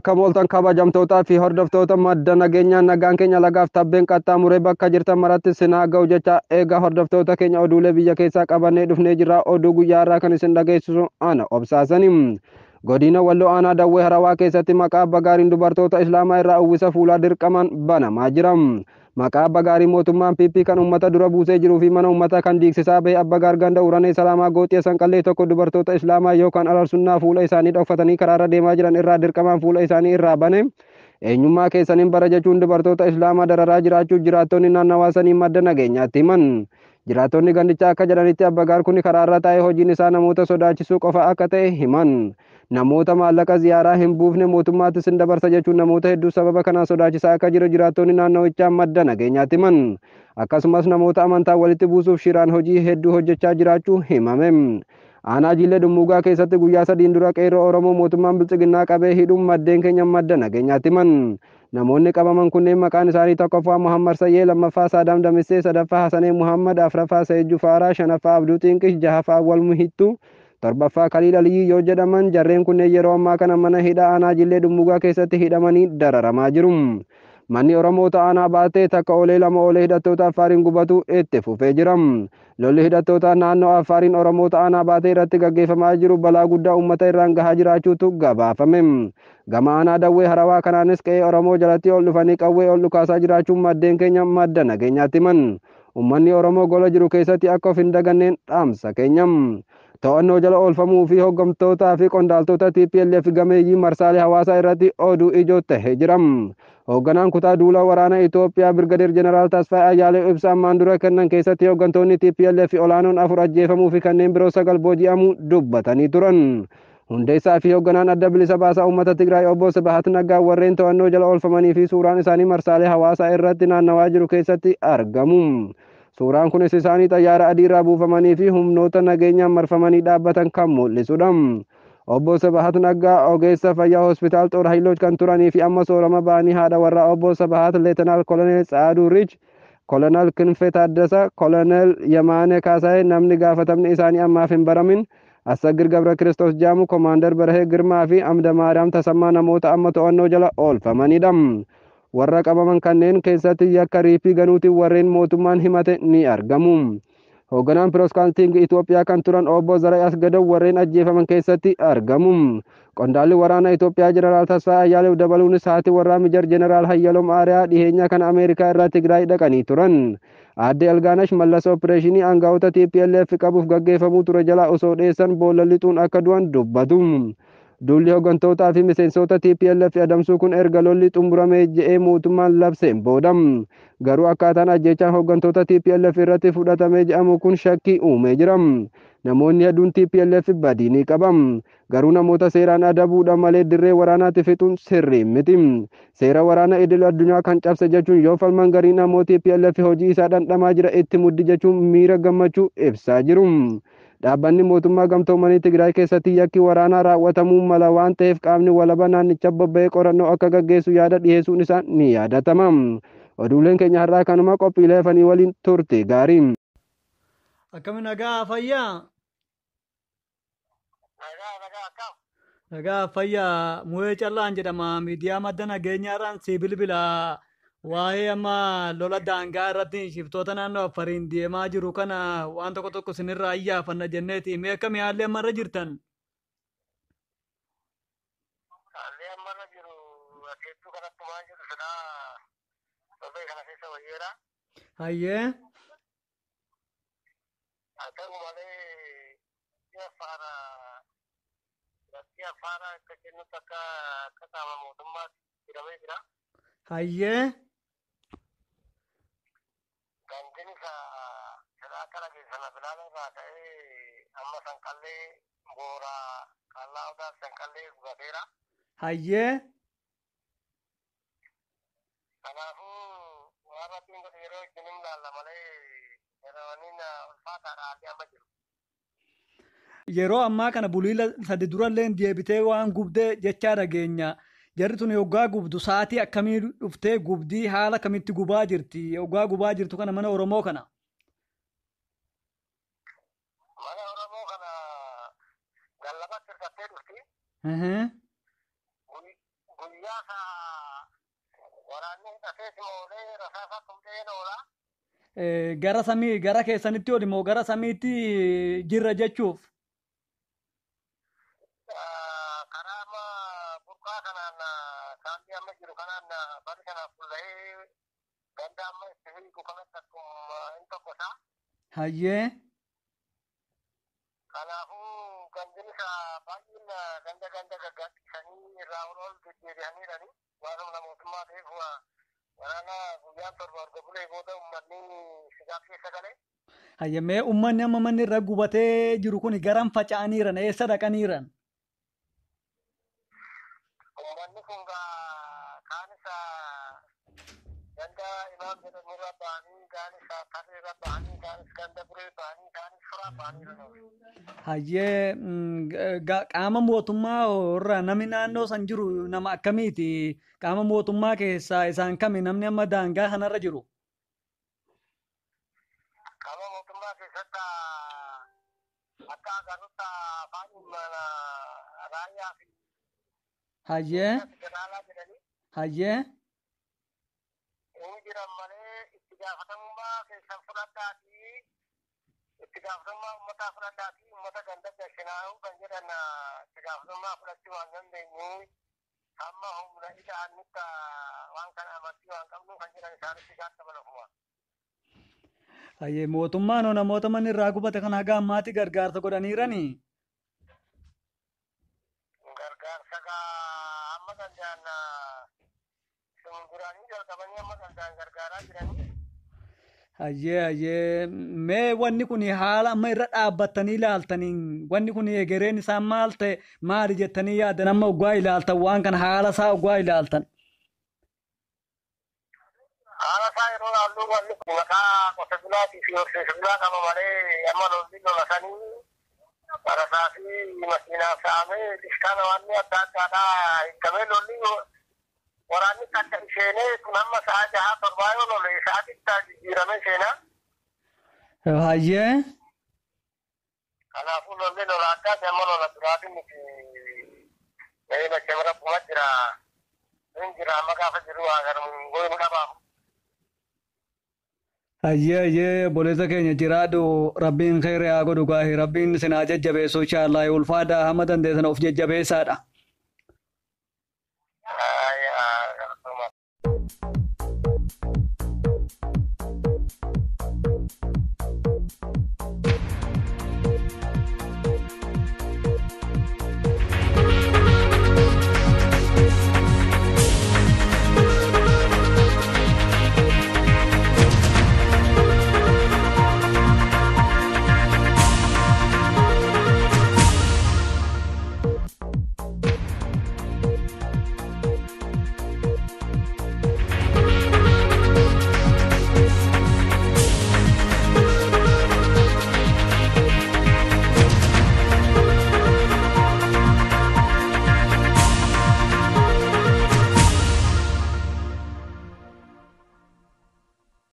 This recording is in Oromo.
Kamooltan kabajamtootaa fi hordoftoota madda nageenyaa nagaan keenya lagaaf tabbeen qaxxaamuree bakka jirtan maratti sinaa ga'u jecha eega hordoftoota keenya oduulee biyya keessaa qabannee dhufnee jirra. Oduu guyyaa irraa kan isin dhageessisu ana obsaasanii. Godina Walloo Aanaa Dawwee Harawaa keessatti maqaa abbaa gaariin dubartoota Islaamaa irraa uwwisa fuulaa dirqamaan banamaa jira. Maqaa abbaa gaarii mootummaan PP kan uummata dura buusee jiruu fi mana uummataa kan diigsisaa bahe abbaa gaar ganda Uranee Salaamaa Gooxee Sanqallee tokko dubartoota Islaamaa yookaan alarsunnaa fuula isaanii dhokfatanii karaarra deemaa jiran irraa dirqamaan fuula isaanii irraa bane. Eenyummaa keessaniin bara jechuun dubartoota Islaamaa dararaa jiraachuu jiraattonni naannawaa sanii madda nageenyaatti himan. Jiraattonni gandichaa akka jedhanitti abbaa gaar kun karaarra taa'ee hojiin isaa namoota sodaachisuu qofa akka ta'e himan. Namoota maallaqa ziyaaraa hin buufne mootummaattis hin dabarsa jechuun namoota hedduu sababa kanaan sodaachisaa akka jiru jiraattonni naannawichaa madda nageenyaatti himan. Akkasumas namoota amantaa walitti buusuuf shiraan hojii hedduu hojjechaa jiraachuu himame. Aanaa Jillee Dummuugaa keessatti guyyaa sadiin dura qeerroo Oromoo mootummaan bilchiginnaa qabee hidhuun maddeen keenya madda nageenyaatti himan. Namoonni qabaman kunneen maqaan isaanii tokkoffaa Muhammad Sayyee, lammaffaa Saadaam Damissee, sadaffaa Hasanee Muhammad, afraffaa Sayyid Jufaaraa, shanaffaa Abduu Xinqish, jahaffaa Awwal Muhittuu, torbaffaa Kaliil Aliyyii yoo jedhaman jarreen kunneen yeroo ammaa kana mana hidhaa aanaa Jillee Dummuugaa keessatti hidhamanii dararamaa jiru. Manni Oromoota aanaa baatee takka olee lama olee hidhattoota Affaariin gubatu itti fufee jira. Lolli hidhattoota naannoo Affaariin Oromoota aanaa baatee irratti gaggeeffamaa jiru balaa guddaa uummata irraan gahaa jiraachuutu gabaafame. Gama aanaa Dawwee Harawaa kanaanis qe'ee Oromoo jalatti ol dhufanii qawwee ol dhukaasaa jiraachuun maddeen keenya madda nageenyaatti himan. Uummanni Oromoo gola jiru keessatti akka of hin daganneen dhaamsa keenya. To'annoo jala oolfamuu fi hooggantootaa fi qondaaltota TPLF gameeyyii marsaalee hawaasaa irratti oduu ijoo ta'ee jira. Hoogganaan kutaa duula waraana Itoophiyaa Birgadeer Jeneraal Tasfaayee Ayyaalee ibsa ammaan dura kennan keessatti hooggantoonni TPLF olaanoon 4 ajjeefamuu fi kanneen biroo 9 booji'amuu dubbatanii turan. Hundeessaa fi hoogganaan adda bilisa baasaa uummata Tigraay obbo Sibahat Naggaa warreen to'annoo jala oolfamanii fi suuraan isaanii marsaalee hawaasaa irratti naannawaa jiru keessatti argamu. Suuraan kunis isaanii xayyaara adii irraa buufamanii fi humnoota nageenyaan marfamanii dhaabbatan kan mul'isudha. Obbo Sibahat Naggaa ogeessa fayyaa hospitaal Xoor Hayiloch kan turanii fi amma soorama ba'anii haadha warraa obbo Sibahat Leetanaal Koloneel Tsaaduu Riich, Koloneel Kinfee Taaddasa, Koloneel Yemaanee Kaasaayee namni gaafatamni isaanii ammaaf hin baramin, Assagir Gabra Kiristoos Jaamu, Komaander Barahee Girmaa fi Amda Maariyaam Tasammaa namoota amma to'annoo jala oolfamanidha. Warra qabaman kanneen keessatti yakka riiphii ganuutiin warreen mootummaan himate ni argamu. Hoogganaan Pirooskaantiing Itoophiyaa kan turan obbo Zaray Asgadow warreen ajjeefaman keessatti argamu. Qondaalli waraana Itoophiyaa Jeneraal Tasfaayee Ayyaaleef dabaluunis haati warraa Mijar Jeneraal Hayyaloom Aariyaa dhiheenya kana Ameerikaa irraa Tigraay dhaqanii turan. Aadde Algaanash Mallas Opereeshinii aangaa'ota TPLF qabuuf gaggeeffamuu ture jala osoo dhiyeessan boolla lixuun akka du'an dubbatu. Duulli hooggantootaa fi miseensota TPLF adamsuu kun erga lolli xumuramee je'ee mootummaan labseen booda. Garuu akkaataan ajjechaan hooggantoota TPLF irratti fudhatamee je'amu kun shakkii uumee jira. Namoonni hedduun TPLF badii ni qaban. Garuu namoota seeraan adabuudha malee dirree waraanaatti fixuun sirrii miti. Seera waraana idil addunyaa kan cabse jechuun yoo falman garii namoota TPLF hojii isaa dhandhamaa jira itti muddi jechuun miira gammachuu ibsaa jiru. Dhaabbanni mootummaa gamtoomanii Tigraay keessatti yakki waraanaa raawwatamuu mala waan ta'eef qaamni walaba naannicha bobba'ee qorannoo akka gaggeessu yaada dhiyeessuun isaa ni yaadatama. Oduuleen keenya har'aa kanuma qophiilee hafanii waliin turte gaarii. Akkam nagaa fayyaa? Egaa fayyaa mu'ee callaan jedhama miidiyaa madda nageenyaarraan si bilbilaa waa'ee amma lola daangaa irratti shiftoota naannoo Afariin deemaa jiru kana waan tokko tokko sinirraa iyyaafanna jenneeti mee akkamii haalli amma irra jirtan? Haalli amma irra jiru adeemtuu kanatti waan jiru silaa torbee kana keessa wayyeera. Hayyee Haa ta'u malee Gatii afaana akka jennutti akka qaama mootummaatti jedhamee jira. hayyee Gantiin isaa silaa kana keessana bilaala irraa ta'ee amma sanqallee booraa qallaa odaa sanqallee gubateera. hayyee Kanaafuu waan rabbiin godhe yeroo ittiin hin laalla malee yeroonin ulfaataadha haalli amma jiru. yeroo ammaa kana bulii sadi durallee deebitee waan gubdee jechaa dhageenya. Jarri tun yoggaa gubdu sa'aatii akkamii dhuftee gubdii haala kamitti gubaa jirti? Yoggaa gubaa jirtu kana mana Oromoo kana. Mana Oromoo kana gallabatti hirkattee dhufti. Guyyaa isaa waraanni hidhatees moolee rasaasa tumtee oola. Gara samii gara keessanitti ol immoo gara samiitti jirra jechuuf. Karaa amma burqaa kanaan saambii amma jiru kanaan bari kanaaf fuulla'ee ganda amma itti hiiku kanatti akkuma hin tokkosaa. Hayyee Kanaafuu gandin isaa baay'een ganda gaggaattisanii irraa ol deddeebi'aniirani. Waan humna mootummaa ta'eef waraana guyyaan torba erga bulee booda uummanni sigaaf keessa galee. hayyamee uummanni amma manni irra gubatee jiru kun garam faca'aniiran eessa dhaqaniiran? Uummanni kun kaanis ganda imaam jedhamurra ba'anii kaanis tarreerra ba'anii kaanis ganda buree ba'anii kaanis furaa ba'aniiran. Hayyee qaama mootummaa irraa namni naannoo san jiru nama akkamiiti? Qaama mootummaa keessaa isaan kami namni amma daangaa kanarra jiru? Qaama mootummaa keessatti akka agarrutti afaan raayyaa fi Hayyee federaalaa jedhanii hayyee inni jiran malee itti gaafatamummaa keessan fudhadhaatii itti gaafatamummaa uummataa fudhadhaatii uummata ganda gashinaa'uu kan jedhan itti gaafatamummaa fudhachuu waan dandeenyu amma humna ida'annitti waan kana amantii waan qabnu kan jedhan isaanitti isaan dabalafuma. hayyee mootummaan namoota manni irraa gubate kana haga ammaatti gargaarsa godhaniiranii? Gargaarsa amma danda'an duraanii jalqabanii amma danda'an gargaaraa jiranii. Hayyee mee wanni kun haala amma irra dhaabbattanii ilaaltaniin wanni kun egereen isaa maal ta'e maali jettanii yaaddan amma oggaa ilaaltan waan kana haala isaa oggaa ilaaltan? Haala isaa yeroo ilaallu wanni kun maqaa qote bulaatii fi horsiise bulaa qaba malee amma lolli lolatanii barataa fi makiinaa fe'amee diskaana waan adda addaadhaa hiikamee lolli waraanni akka isheenee kun amma sa'a jahaa torbaa yoo lole sa'aatitti jijjiiramee seenaa. Hayyee Kanaafuu lolli lola addaati amma lola duraatiin miti bakkee mara kuma jira hin jira amma gaafa jiru agarmu goonu dhabaamu. hayyee boleessa keenya jiraadhu rabbiin khayra haa godhu gaahi rabbiin sinaa jajjabeessu inshaallah ulfaadhaa hamma dandeessan of jajjabeessaadha.